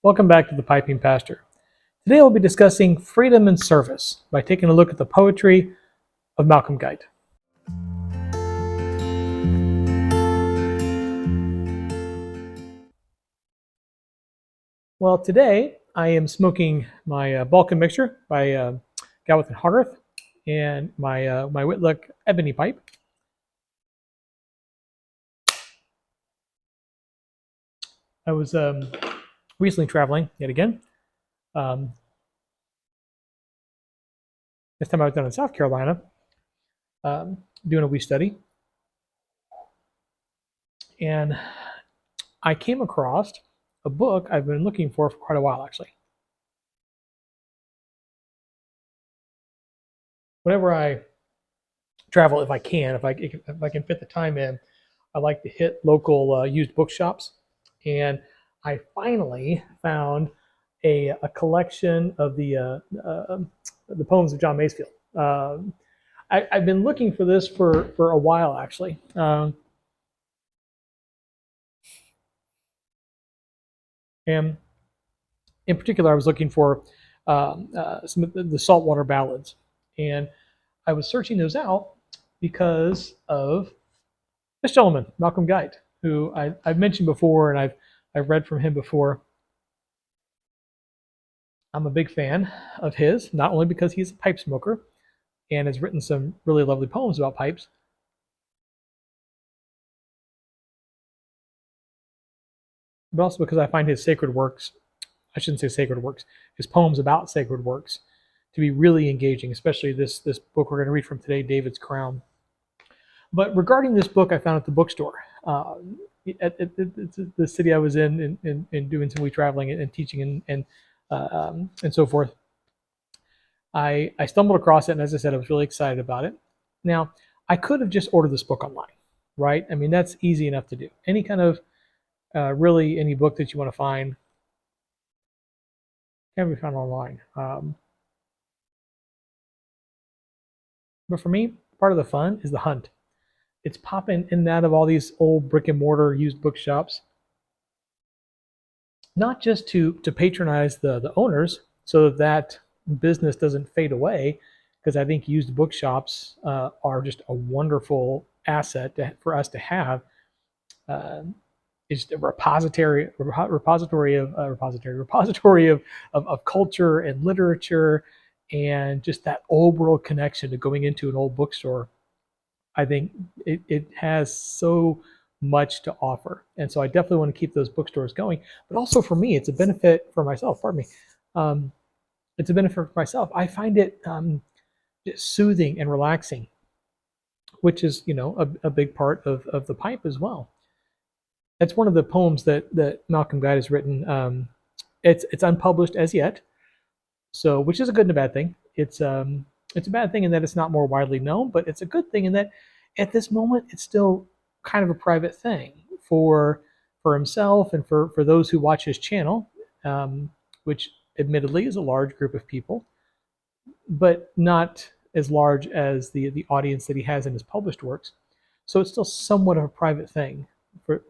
Welcome back to the Piping Pastor. Today we'll be discussing freedom and service by taking a look at the poetry of Malcomb Guite. Well, today I am smoking my Balkan mixture by Guite and Hogarth and my Whitlock ebony pipe. I was recently traveling yet again. This time I was down in South Carolina doing a wee study. And I came across a book I've been looking for quite a while, actually. Whenever I travel, if I can fit the time in, I like to hit local used bookshops. And I finally found a collection of the poems of John Masefield. I've been looking for this for a while, actually. And in particular, I was looking for some of the saltwater ballads. And I was searching those out because of this gentleman, Malcomb Guite, who I've mentioned before, and I've read from him before. I'm a big fan of his, not only because he's a pipe smoker and has written some really lovely poems about pipes, but also because I find his sacred works, I shouldn't say sacred works, his poems about sacred works, to be really engaging, especially this book we're going to read from today, David's Crown. But regarding this book, I found at the bookstore. At the city I was in doing some wee traveling and teaching and so forth. I stumbled across it, and as I said, I was really excited about it. Now, I could have just ordered this book online, right? I mean, that's easy enough to do. Any kind of, really any book that you want to find can be found online. But for me, part of the fun is the hunt. It's popping in and out of all these old brick and mortar used bookshops, not just to patronize the owners so that business doesn't fade away, because I think used bookshops are just a wonderful asset for us to have. It's a repository of culture and literature, and just that old world connection to going into an old bookstore. I think it has so much to offer. And so I definitely want to keep those bookstores going. But also for me, it's a benefit for myself. Pardon me. It's a benefit for myself. I find it just soothing and relaxing, which is, a big part of the pipe as well. That's one of the poems that Malcomb Guite has written. It's unpublished as yet, so which is a good and a bad thing. It's a bad thing in that it's not more widely known, but it's a good thing in that at this moment it's still kind of a private thing for himself and for those who watch his channel, which admittedly is a large group of people, but not as large as the audience that he has in his published works. So it's still somewhat of a private thing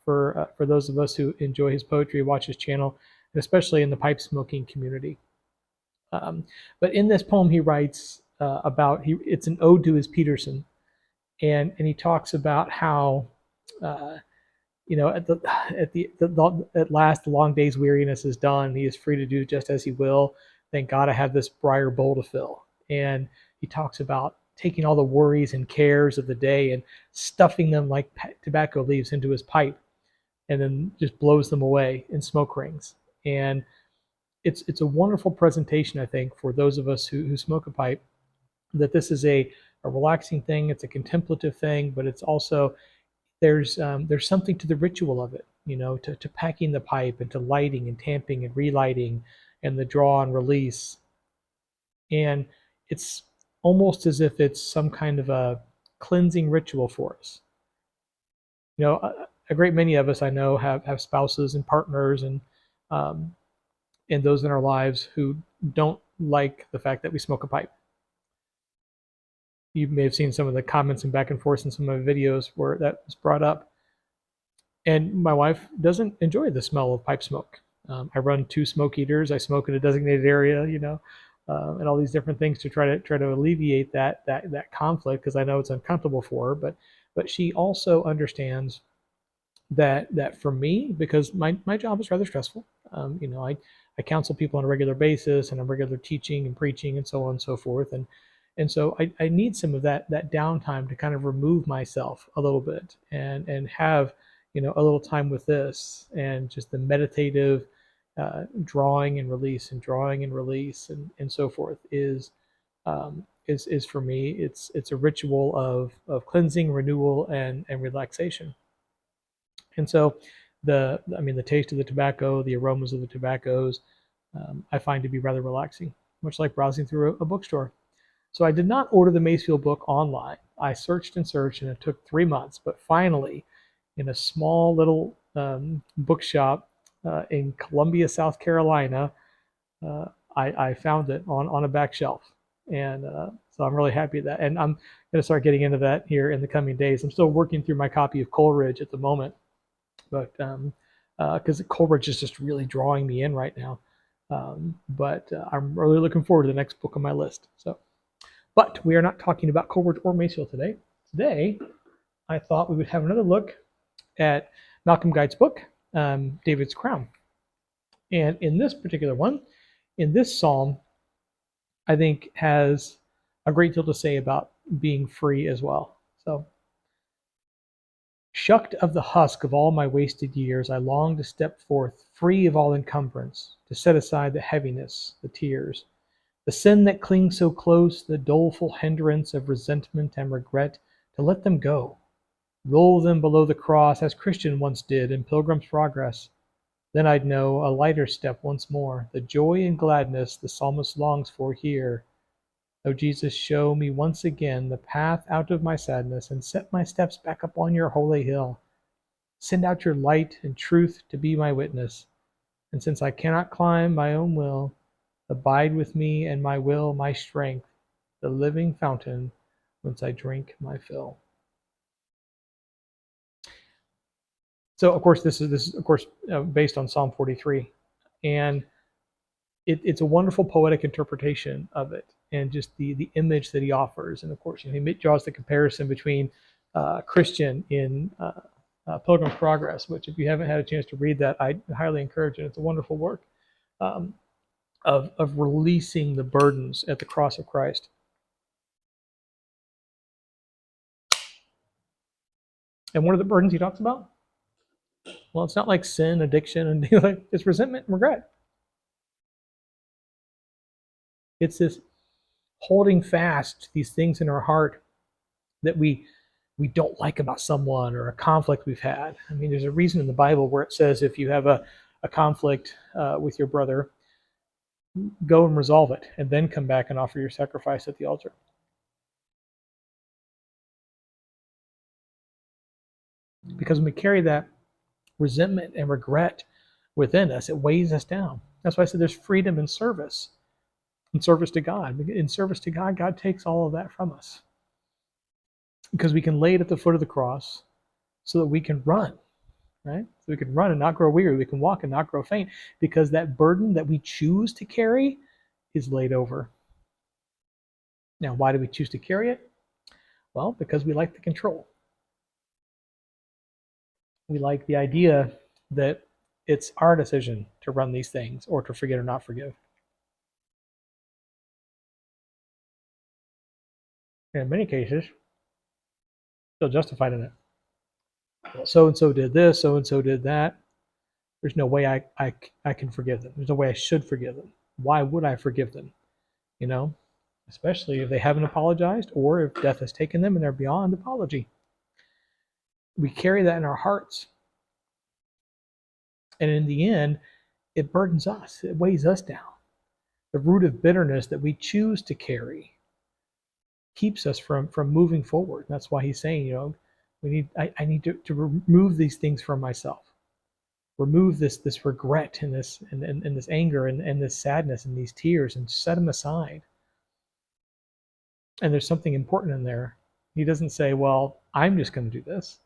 for those of us who enjoy his poetry, watch his channel, and especially in the pipe smoking community. But in this poem, he writes it's an ode to his Peterson, and he talks about how at last the long day's weariness is done. He is free to do just as he will. Thank God I have this briar bowl to fill. And he talks about taking all the worries and cares of the day and stuffing them like tobacco leaves into his pipe, and then just blows them away in smoke rings. And it's a wonderful presentation, I think, for those of us who smoke a pipe, that this is a relaxing thing. It's a contemplative thing, but it's also there's something to the ritual of it, to packing the pipe and to lighting and tamping and relighting and the draw and release. And it's almost as if it's some kind of a cleansing ritual for us. A great many of us I know have spouses and partners and those in our lives who don't like the fact that we smoke a pipe. You may have seen some of the comments and back and forth in some of my videos where that was brought up. And my wife doesn't enjoy the smell of pipe smoke. I run 2 smoke eaters. I smoke in a designated area, and all these different things to try to alleviate that conflict because I know it's uncomfortable for her. But she also understands that for me, because my job is rather stressful. I counsel people on a regular basis, and I'm regular teaching and preaching and so on and so forth, and so I need some of that downtime to kind of remove myself a little bit and have a little time with this and just the meditative drawing and release and drawing and release and so forth is for me. It's a ritual of cleansing, renewal, and relaxation. And so the taste of the tobacco, the aromas of the tobaccos, I find to be rather relaxing, much like browsing through a bookstore. So I did not order the Macefield book online. I searched and searched, and it took 3 months. But finally, in a small little bookshop in Columbia, South Carolina, uh, I found it on a back shelf. And so I'm really happy that. And I'm going to start getting into that here in the coming days. I'm still working through my copy of Coleridge at the moment, but because Coleridge is just really drawing me in right now. But I'm really looking forward to the next book on my list. But we are not talking about Coleridge or Macefield today. Today, I thought we would have another look at Malcolm Guite's book, David's Crown. And in this particular one, in this psalm, I think has a great deal to say about being free as well. So, shucked of the husk of all my wasted years, I long to step forth, free of all encumbrance, to set aside the heaviness, the tears, the sin that clings so close, the doleful hindrance of resentment and regret, to let them go, roll them below the cross, as Christian once did in Pilgrim's Progress. Then I'd know a lighter step once more, the joy and gladness the psalmist longs for here. O Jesus, show me once again the path out of my sadness, and set my steps back upon your holy hill. Send out your light and truth to be my witness, and since I cannot climb my own will, abide with me and my will, my strength, the living fountain whence I drink my fill. So, of course, this is of course based on Psalm 43, and it's a wonderful poetic interpretation of it, and just the image that he offers. And of course, he draws the comparison between Christian in Pilgrim's Progress, which if you haven't had a chance to read that, I highly encourage it. It's a wonderful work um, of releasing the burdens at the cross of Christ. And one of the burdens he talks about, well, it's not like sin, addiction, and it's resentment and regret. It's this holding fast to these things in our heart that we don't like about someone or a conflict we've had. I mean, there's a reason in the Bible where it says if you have a conflict with your brother, go and resolve it, and then come back and offer your sacrifice at the altar. Because when we carry that resentment and regret within us, it weighs us down. That's why I said there's freedom in service to God. In service to God, God takes all of that from us. Because we can lay it at the foot of the cross so that we can run, right? So we can run and not grow weary. We can walk and not grow faint, because that burden that we choose to carry is laid over. Now, why do we choose to carry it? Well, because we like the control. We like the idea that it's our decision to run these things or to forget or not forgive. And in many cases, feel justified in it. Well, so and so did this, so and so did that. There's no way I can forgive them. There's no way I should forgive them. Why would I forgive them? You know, especially if they haven't apologized or if death has taken them and they're beyond apology. We carry that in our hearts. And in the end, it burdens us, it weighs us down. The root of bitterness that we choose to carry keeps us from moving forward. That's why he's saying, I need to remove these things from myself. Remove this regret and this anger and this sadness and these tears, and set them aside. And there's something important in there. He doesn't say, well, I'm just going to do this,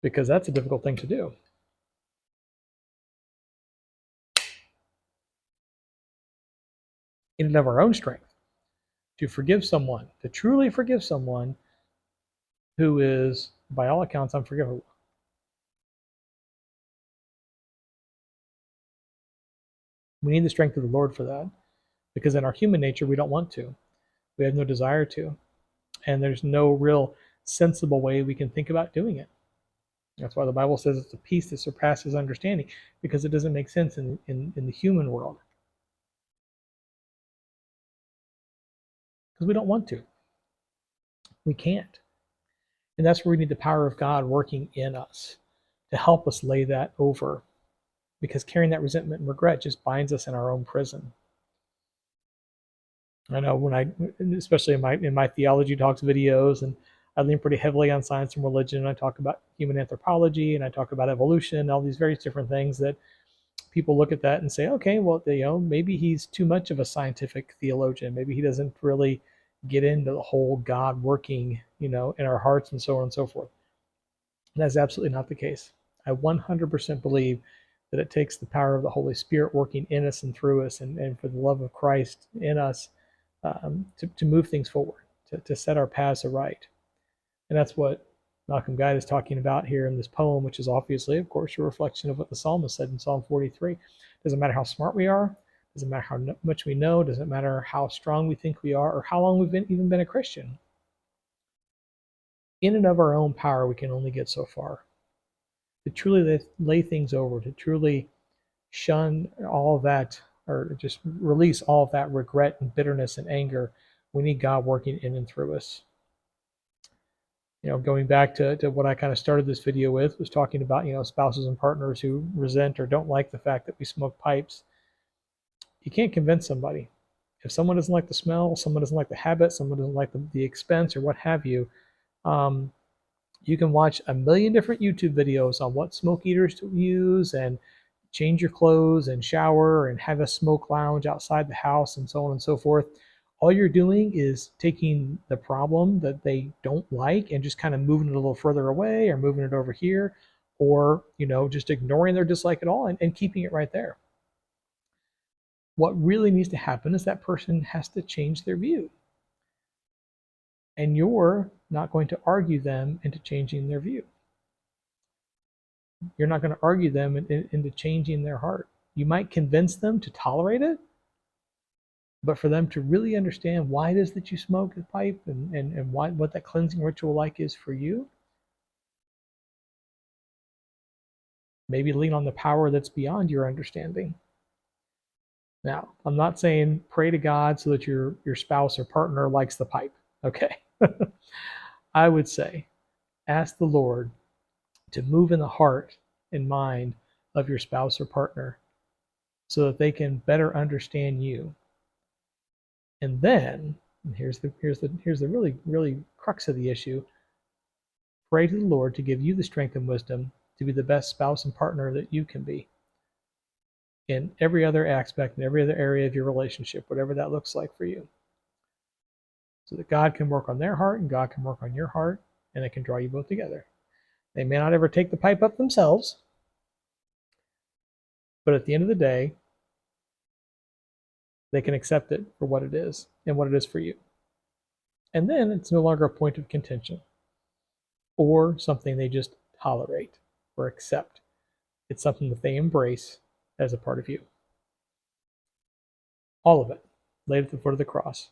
because that's a difficult thing to do. in and of our own strength to forgive someone, to truly forgive someone who is, by all accounts, unforgivable. We need the strength of the Lord for that, because in our human nature, we don't want to. We have no desire to. And there's no real sensible way we can think about doing it. That's why the Bible says it's a peace that surpasses understanding, because it doesn't make sense in the human world. Because we don't want to. We can't. And that's where we need the power of God working in us to help us lay that over. Because carrying that resentment and regret just binds us in our own prison. I know especially in my theology talks videos, and I lean pretty heavily on science and religion. I talk about human anthropology, and I talk about evolution, all these various different things that people look at that and say, okay, well, maybe he's too much of a scientific theologian. Maybe he doesn't really get into the whole God working, in our hearts and so on and so forth. And that's absolutely not the case. I 100% believe that it takes the power of the Holy Spirit working in us and through us, and for the love of Christ in us, to move things forward, to set our paths aright. And that's what Malcomb Guite is talking about here in this poem, which is obviously, of course, a reflection of what the psalmist said in Psalm 43. Doesn't matter how smart we are, doesn't matter how much we know, doesn't matter how strong we think we are, or how long we've even been a Christian. In and of our own power, we can only get so far. To truly lay things over, to truly shun all of that, or just release all of that regret and bitterness and anger, we need God working in and through us. Going back to what I kind of started this video with, was talking about, spouses and partners who resent or don't like the fact that we smoke pipes. You can't convince somebody. If someone doesn't like the smell, someone doesn't like the habit, someone doesn't like the expense or what have you, you can watch a million different YouTube videos on what smoke eaters to use, and change your clothes and shower and have a smoke lounge outside the house and so on and so forth. All you're doing is taking the problem that they don't like and just kind of moving it a little further away, or moving it over here, or just ignoring their dislike at all, and keeping it right there. What really needs to happen is that person has to change their view. And you're not going to argue them into changing their view. You're not going to argue them into changing their heart. You might convince them to tolerate it, but for them to really understand why it is that you smoke a pipe, and what that cleansing ritual like is for you, maybe lean on the power that's beyond your understanding. Now, I'm not saying pray to God so that your spouse or partner likes the pipe, okay? I would say ask the Lord to move in the heart and mind of your spouse or partner so that they can better understand you. And then, here's the really, really crux of the issue. Pray to the Lord to give you the strength and wisdom to be the best spouse and partner that you can be in every other aspect, in every other area of your relationship, whatever that looks like for you. So that God can work on their heart and God can work on your heart, and it can draw you both together. They may not ever take the pipe up themselves, but at the end of the day, they can accept it for what it is and what it is for you. And then it's no longer a point of contention or something they just tolerate or accept. It's something that they embrace as a part of you. All of it laid at the foot of the cross.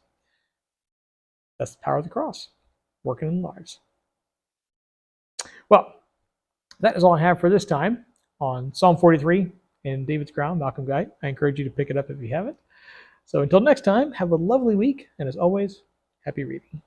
That's the power of the cross working in lives. Well, that is all I have for this time on Psalm 43 in David's Ground, Malcomb Guite. I encourage you to pick it up if you haven't. So until next time, have a lovely week, and as always, happy reading.